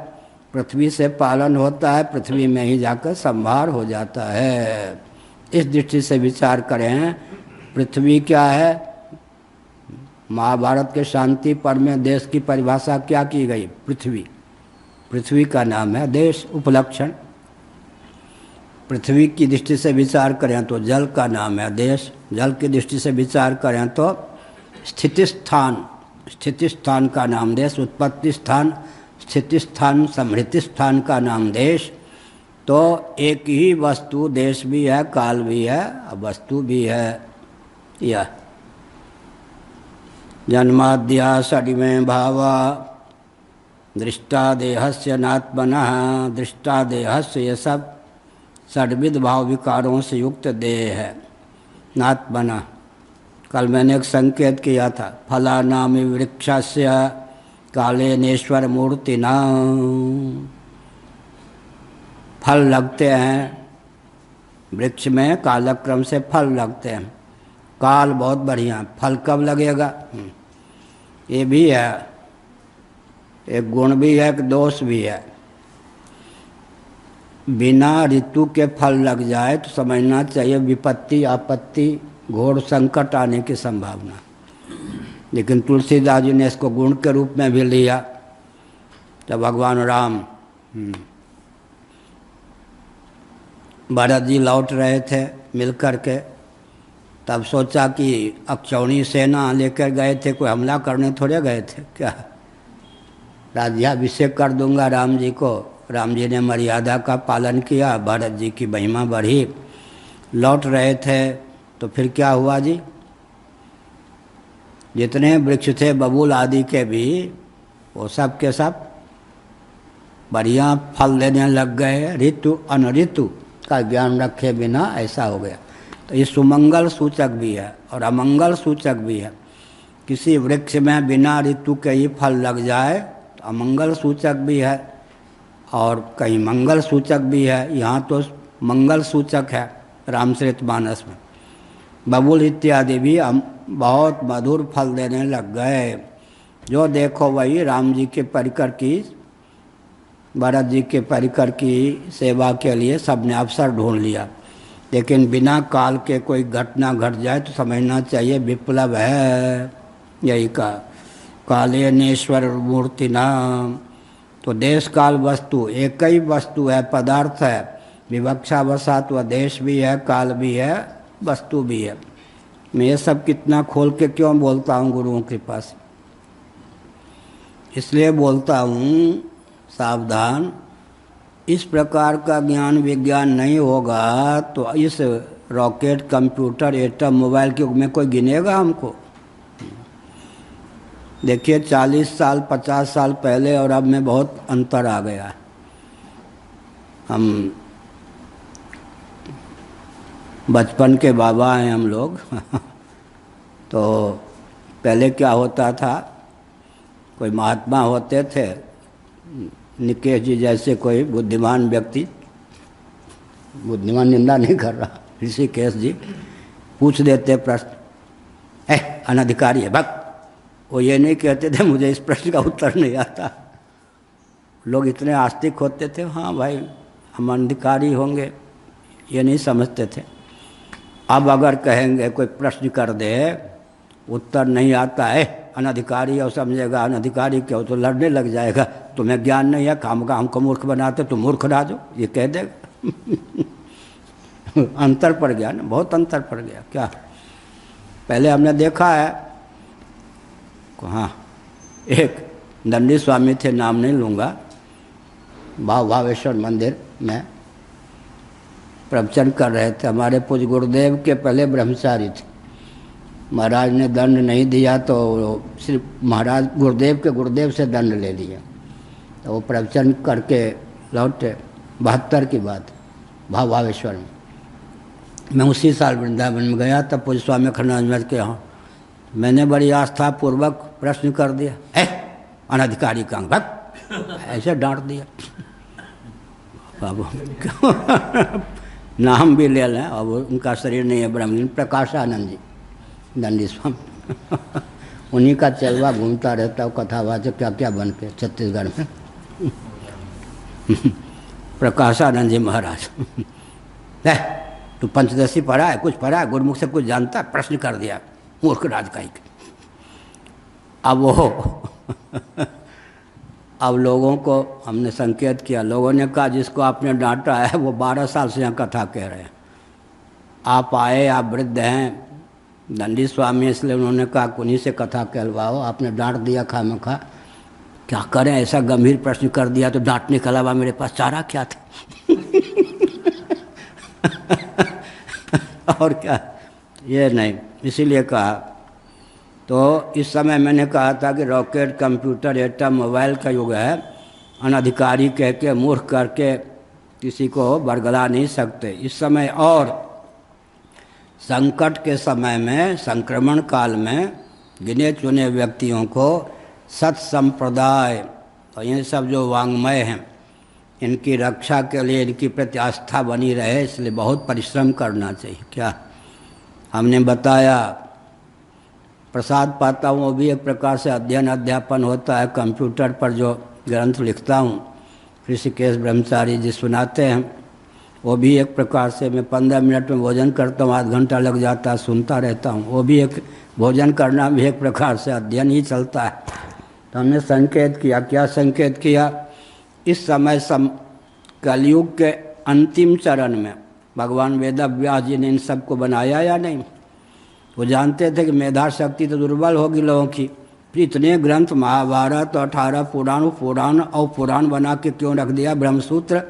पृथ्वी से पालन होता है, पृथ्वी में ही जाकर संहार हो जाता है। इस दृष्टि से विचार करें, पृथ्वी क्या है? महाभारत के शांति पर्व में देश की परिभाषा क्या की गई? पृथ्वी। पृथ्वी का नाम है देश, उपलक्षण। पृथ्वी की दृष्टि से विचार करें तो जल का नाम है देश, जल की दृष्टि से विचार करें तो स्थिति स्थान, स्थिति स्थान का नाम देश, उत्पत्ति स्थान, स्थिति स्थान, समृद्धि स्थान का नाम देश। तो एक ही वस्तु देश भी है, काल भी है, वस्तु भी है। यह जन्माद्या षडिमे भावा दृष्टा देहस्य नात्मनः, दृष्टा देहस्य, ये सब षड्विध भाव विकारों से युक्त देह है, नात्मनः। कल मैंने एक संकेत किया था, फलानामि वृक्षस्य कालेनेश्वर मूर्तिना। फल लगते हैं वृक्ष में, कालक्रम से फल लगते हैं। काल बहुत बढ़िया, फल कब लगेगा? ये भी है, एक गुण भी है, एक दोष भी है। बिना ऋतु के फल लग जाए तो समझना चाहिए विपत्ति, आपत्ति, घोर संकट आने की संभावना। लेकिन तुलसीदास जी ने इसको गुण के रूप में भी लिया। तो भगवान राम भरत जी लौट रहे थे मिल कर के, तब सोचा कि अक्षौणी सेना लेकर गए थे, कोई हमला करने थोड़े गए थे क्या? राज्याभिषेक कर दूंगा राम जी को। राम जी ने मर्यादा का पालन किया, भरत जी की महिमा बढ़ी। लौट रहे थे तो फिर क्या हुआ जी? जितने वृक्ष थे बबूल आदि के भी, वो सब के सब बढ़िया फल देने लग गए। ऋतु अनऋतु का ज्ञान रखे बिना ऐसा हो गया। तो ये सुमंगल सूचक भी है और अमंगल सूचक भी है। किसी वृक्ष में बिना ऋतु के ही फल लग जाए तो अमंगल सूचक भी है और कहीं मंगल सूचक भी है। यहाँ तो मंगल सूचक है रामचरितमानस में। बबूल इत्यादि भी बहुत मधुर फल देने लग गए। जो देखो वही राम जी के परिकर की, भरत जी के परिकर की सेवा के लिए सबने अवसर ढूंढ लिया। लेकिन बिना काल के कोई घटना घट जाए तो समझना चाहिए विप्लव है। यही का कालेनेश्वर मूर्ति नाम। तो देश काल वस्तु एक ही वस्तु है, पदार्थ है। विवक्षावशात वह देश भी है, काल भी है, वस्तु भी है। मैं ये सब कितना खोल के क्यों बोलता हूँ गुरुओं के पास? इसलिए बोलता हूँ सावधान। इस प्रकार का ज्ञान विज्ञान नहीं होगा तो इस रॉकेट, कंप्यूटर, एटम, मोबाइल के युग में कोई गिनेगा हमको? देखिए 40 साल 50 साल पहले और अब में बहुत अंतर आ गया। हम बचपन के बाबा हैं हम लोग। तो पहले क्या होता था, कोई महात्मा होते थे, निकेश जी जैसे कोई बुद्धिमान व्यक्ति, बुद्धिमान निंदा नहीं कर रहा, ऋषिकेश जी पूछ देते प्रश्न, है अनधिकारी है भक्त। वो ये नहीं कहते थे मुझे इस प्रश्न का उत्तर नहीं आता। लोग इतने आस्तिक होते थे, हाँ भाई हम अनधिकारी होंगे, ये नहीं समझते थे। अब अगर कहेंगे कोई प्रश्न कर दे, उत्तर नहीं आता है, अनधिकारी और समझेगा अनधिकारी क्यों, तो लड़ने लग जाएगा। तुम्हें ज्ञान नहीं है, काम का हमको मूर्ख बनाते, तुम मूर्ख राजो, ये कह देगा। अंतर पड़ गया ना, बहुत अंतर पड़ गया। क्या पहले हमने देखा है, हाँ, एक दंडी स्वामी थे, नाम नहीं लूँगा, भावेश्वर मंदिर में प्रवचन कर रहे थे। हमारे पूज्य गुरुदेव के पहले ब्रह्मचारी थे, महाराज ने दंड नहीं दिया तो सिर्फ महाराज गुरुदेव के गुरुदेव से दंड ले लिया। तो वो प्रवचन करके लौटे, 72 की बात, भावेश्वर में। मैं उसी साल वृंदावन में गया, तब पूज्य स्वामी अखंडानंद के यहाँ मैंने बड़ी आस्था पूर्वक प्रश्न कर दिया, अनधिकारी का भक्त, ऐसे डांट दिया। अब नाम भी ले लें, अब उनका शरीर नहीं है, ब्रह्मलीन प्रकाशानंद जी दंडी स्वामी उन्हीं का चलवा घूमता रहता है, कथावाचक क्या क्या बन के छत्तीसगढ़ में प्रकाशानंद जी महाराज तू पंचदशी पढ़ा है, कुछ पढ़ा है, गुरुमुख से कुछ जानता है, प्रश्न कर दिया, मूर्ख राजकाई। अब वो अब लोगों को हमने संकेत किया, लोगों ने कहा जिसको आपने डांटा है वो 12 साल से यहाँ कथा कह रहे हैं, आप आए, आप वृद्ध हैं, दंडी स्वामी, इसलिए उन्होंने कहा उन्हीं से कथा कहलवाओ, आपने डांट दिया खामखा, क्या करें, ऐसा गंभीर प्रश्न कर दिया, तो डांटने के अलावा मेरे पास चारा क्या था और क्या, ये नहीं, इसीलिए कहा। तो इस समय मैंने कहा था कि रॉकेट, कंप्यूटर, एटम, मोबाइल का युग है, अनधिकारी कह के, मूर्ख करके किसी को बरगला नहीं सकते। इस समय और संकट के समय में, संक्रमण काल में गिने चुने व्यक्तियों को सत संप्रदाय और ये सब जो वांग्मय हैं, इनकी रक्षा के लिए, इनकी प्रति आस्था बनी रहे, इसलिए बहुत परिश्रम करना चाहिए। क्या हमने बताया, प्रसाद पाता हूँ, वो भी एक प्रकार से अध्ययन अध्यापन होता है। कंप्यूटर पर जो ग्रंथ लिखता हूँ, ऋषिकेश ब्रह्मचारी जी सुनाते हैं, वो भी एक प्रकार से, मैं 15 मिनट में भोजन करता हूँ, आध घंटा लग जाता है, सुनता रहता हूँ, वो भी एक, भोजन करना भी एक प्रकार से अध्ययन ही चलता है। तो हमने संकेत किया, क्या संकेत किया, इस समय कलयुग के अंतिम चरण में भगवान वेदव्यास जी ने इन सबको बनाया या नहीं। वो जानते थे कि मेधा शक्ति तो दुर्बल होगी लोगों की, फिर इतने ग्रंथ, महाभारत, 18 पुराण और पुराण बना के क्यों रख दिया, ब्रह्मसूत्र।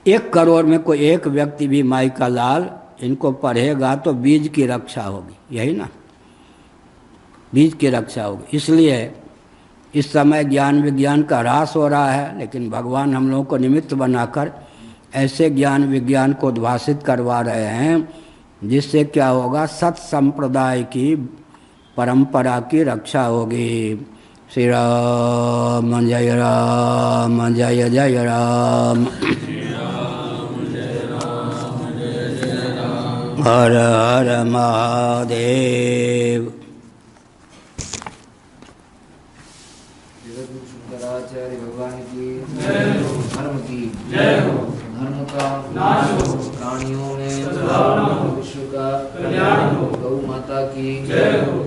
1 करोड़ में कोई एक व्यक्ति भी माई का लाल इनको पढ़ेगा तो बीज की रक्षा होगी, यही ना, बीज की रक्षा होगी। इसलिए इस समय ज्ञान विज्ञान का ह्रास हो रहा है, लेकिन भगवान हम लोगों को निमित्त बनाकर ऐसे ज्ञान विज्ञान को उद्भासित करवा रहे हैं, जिससे क्या होगा, सत संप्रदाय की परंपरा की रक्षा होगी। श्री राम जय राम, जय जय राम, हर हर महादेव। शंकराचार्य भगवान की जय हो, धर्म की जय हो, धर्म का नाश हो, प्राणियों में विश्व का कल्याण हो, गौ माता की जय हो।